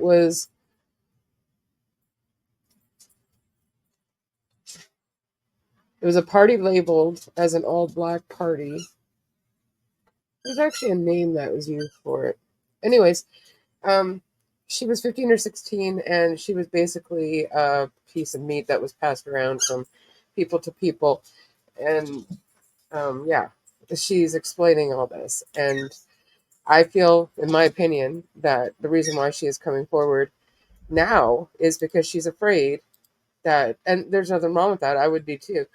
was it was a party labeled as an all-black party. There's actually a name that was used for it. Anyways, she was 15 or 16, and she was basically a piece of meat that was passed around from people to people. And yeah, she's explaining all this. And I feel, in my opinion, that the reason why she is coming forward now is because she's afraid that, and there's nothing wrong with that, I would be too.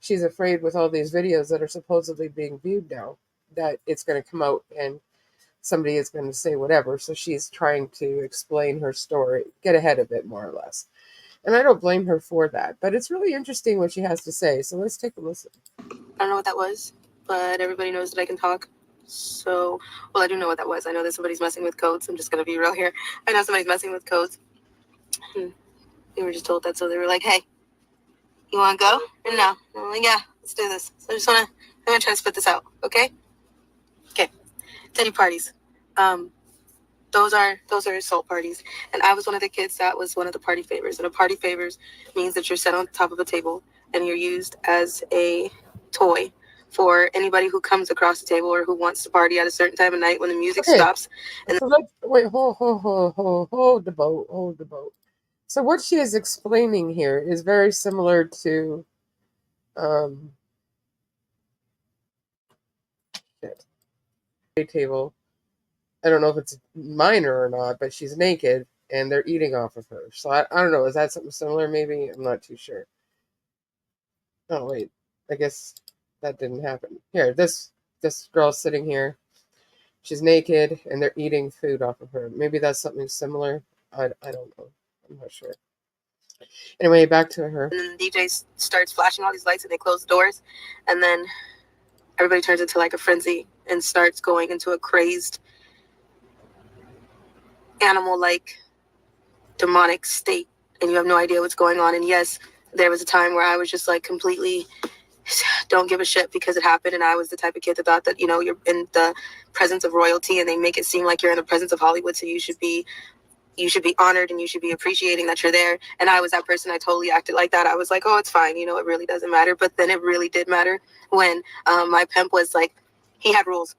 She's afraid with all these videos that are supposedly being viewed now that it's going to come out and somebody is going to say whatever. So she's trying to explain her story, get ahead of it more or less. And I don't blame her for that. But it's really interesting what she has to say. So let's take a listen. I don't know what that was, but everybody knows that I can talk. So, well, I do know what that was. I know that somebody's messing with codes. I'm just going to be real here. I know somebody's messing with codes. We were just told that. So they were like, hey, you want to go? And no. I'm like, yeah, let's do this. So I'm going to try to spit this out. Okay? Okay. Teddy parties. Those are assault parties. And I was one of the kids that was one of the party favors. And a party favors means that you're set on top of a table and you're used as a toy for anybody who comes across the table or who wants to party at a certain time of night when the music stops. And so let's wait, hold the boat. So what she is explaining here is very similar to table. I don't know if it's minor or not, but she's naked and they're eating off of her. So I don't know. Is that something similar? Maybe I'm not too sure. Oh wait, I guess that didn't happen. Here, this girl's sitting here. She's naked and they're eating food off of her. Maybe that's something similar. I don't know. I'm not sure. Anyway, back to her. And the DJ starts flashing all these lights and they close the doors. And then everybody turns into like a frenzy and starts going into a crazed animal-like demonic state. And you have no idea what's going on. And yes, there was a time where I was just like completely don't give a shit because it happened. And I was the type of kid that thought that, you know, you're in the presence of royalty and they make it seem like you're in the presence of Hollywood. So you should be honored and you should be appreciating that you're there. And I was that person. I totally acted like that. I was like, oh, it's fine. You know, it really doesn't matter. But then it really did matter when my pimp was like, he had rules.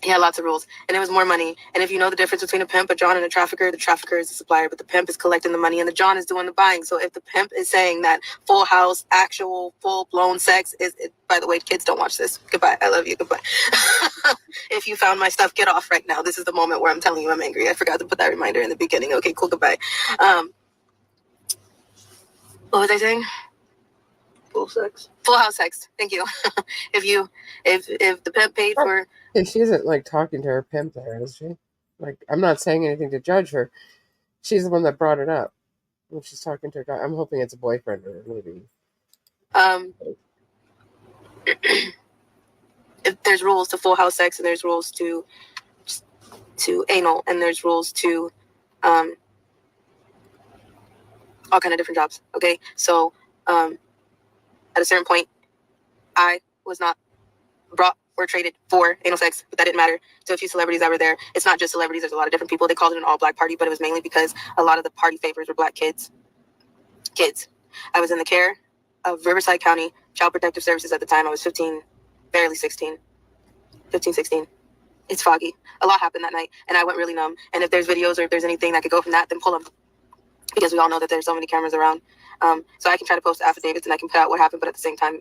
He had lots of rules, and it was more money. And if you know the difference between a pimp, a John, and a trafficker, the trafficker is the supplier, but the pimp is collecting the money, and the John is doing the buying. So if the pimp is saying that full house, actual, full-blown sex is, by the way, kids, don't watch this. Goodbye. I love you. Goodbye. If you found my stuff, get off right now. This is the moment where I'm telling you I'm angry. I forgot to put that reminder in the beginning. Okay, cool. Goodbye. What was I saying? Full house sex. Thank you. if the pimp paid for... She isn't like talking to her pimp there, is she? Like, I'm not saying anything to judge her. She's the one that brought it up when she's talking to a guy. I'm hoping it's a boyfriend or maybe. If there's rules to full house sex and there's rules to anal and there's rules to all kind of different jobs. Okay, so at a certain point, I was not brought or traded for anal sex, but that didn't matter to a few celebrities that were there. It's not just celebrities. There's a lot of different people. They called it an all-black party, but it was mainly because a lot of the party favors were black kids. I was in the care of Riverside County Child Protective Services at the time. I was 15, barely 16. 15, 16. It's foggy. A lot happened that night, and I went really numb. And if there's videos or if there's anything that could go from that, then pull them. Because we all know that there's so many cameras around. So I can try to post affidavits and I can put out what happened, but at the same time,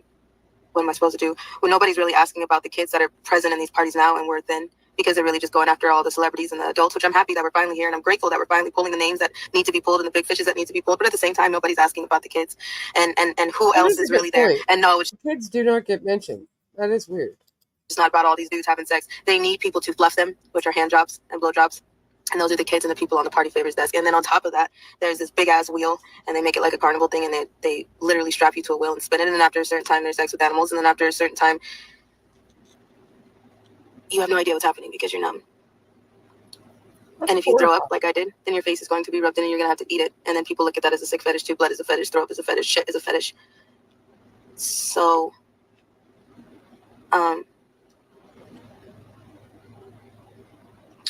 what am I supposed to do? When nobody's really asking about the kids that are present in these parties now and were then, because they're really just going after all the celebrities and the adults, which I'm happy that we're finally here, and I'm grateful that we're finally pulling the names that need to be pulled and the big fishes that need to be pulled. But at the same time, nobody's asking about the kids and who else is really there. And no, the kids do not get mentioned. That is weird. It's not about all these dudes having sex. They need people to bluff them, which are hand jobs and blow jobs. And those are the kids and the people on the party favors desk. And then on top of that, there's this big ass wheel, and they make it like a carnival thing, and they literally strap you to a wheel and spin it. And then after a certain time, there's sex with animals. And then after a certain time, you have no idea what's happening because you're numb. And if you throw up like I did, then your face is going to be rubbed in and you're going to have to eat it. And then people look at that as a sick fetish too. Blood is a fetish. Throw up is a fetish. Shit is a fetish. So,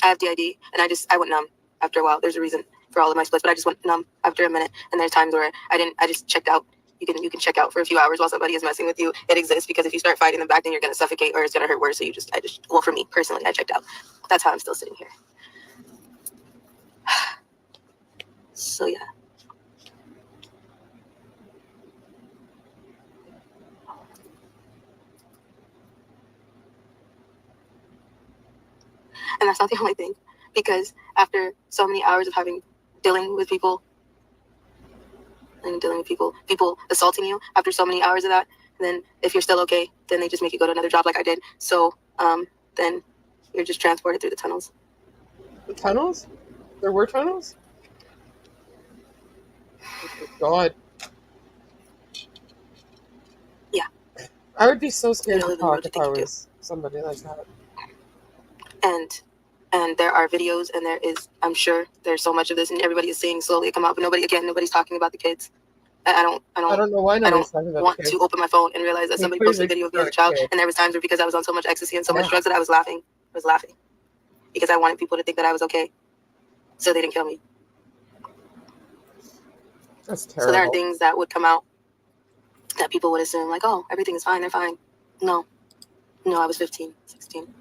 I have DID, and I went numb after a while. There's a reason for all of my splits, but I just went numb after a minute. And there's times where I just checked out. You can check out for a few hours while somebody is messing with you. It exists because if you start fighting them back, then you're gonna suffocate or it's gonna hurt worse. So well, for me personally, I checked out. That's how I'm still sitting here. So yeah. And that's not the only thing, because after so many hours of dealing with people and dealing with people assaulting you, after so many hours of that, then if you're still okay, then they just make you go to another job like I did. So then you're just transported through the tunnels. The tunnels? There were tunnels? Oh, God. Yeah. I would be so scared You to live in the talk world you if I think you do. was somebody like that. And there are videos, and there is, I'm sure there's so much of this, and everybody is seeing slowly come out, but nobody's talking about the kids. I don't know why nobody's talking about want the to kids. open my phone and realize that somebody posted a video of me as a child, and there was times where because I was on so much ecstasy and so much drugs that I was laughing because I wanted people to think that I was okay, so they didn't kill me. That's terrible. So there are things that would come out that people would assume like, oh, everything is fine, they're fine. No, I was 15, 16.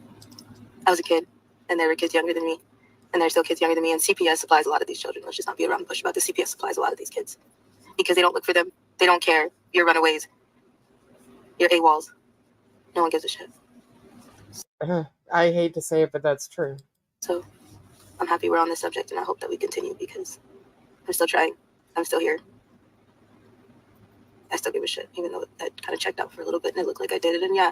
I was a kid, and there were kids younger than me, and there are still kids younger than me, and CPS supplies a lot of these children. Let's just not be around the bush about this. CPS supplies a lot of these kids because they don't look for them. They don't care. You're runaways. You're AWOLs. No one gives a shit. I hate to say it, but that's true. So I'm happy we're on this subject, and I hope that we continue because I'm still trying. I'm still here. I still give a shit, even though I kind of checked out for a little bit, and it looked like I did it. And yeah,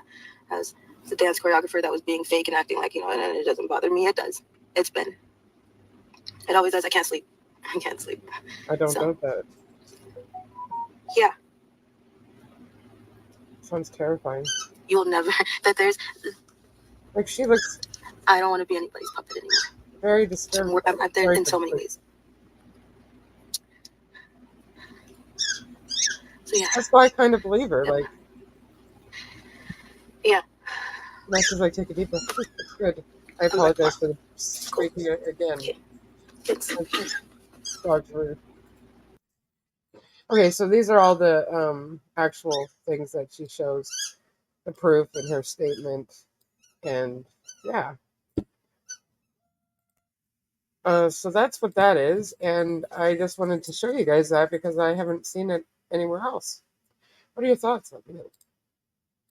I was the dance choreographer that was being fake and acting like, and it doesn't bother me. It does. It always does. I can't sleep. I can't sleep. I don't know that. Yeah. Sounds terrifying. You'll never, that there's, like, she looks, I don't want to be anybody's puppet anymore. Very disturbing. I'm there in so many ways. So yeah. That's why I kind of believe her. Like, yeah. Nice as I take a deep breath. It's good. I apologize for the squeaking again. Dog's rude. Okay, so these are all the actual things that she shows, the proof in her statement, and yeah. So that's what that is, and I just wanted to show you guys that because I haven't seen it anywhere else. What are your thoughts? Let me know.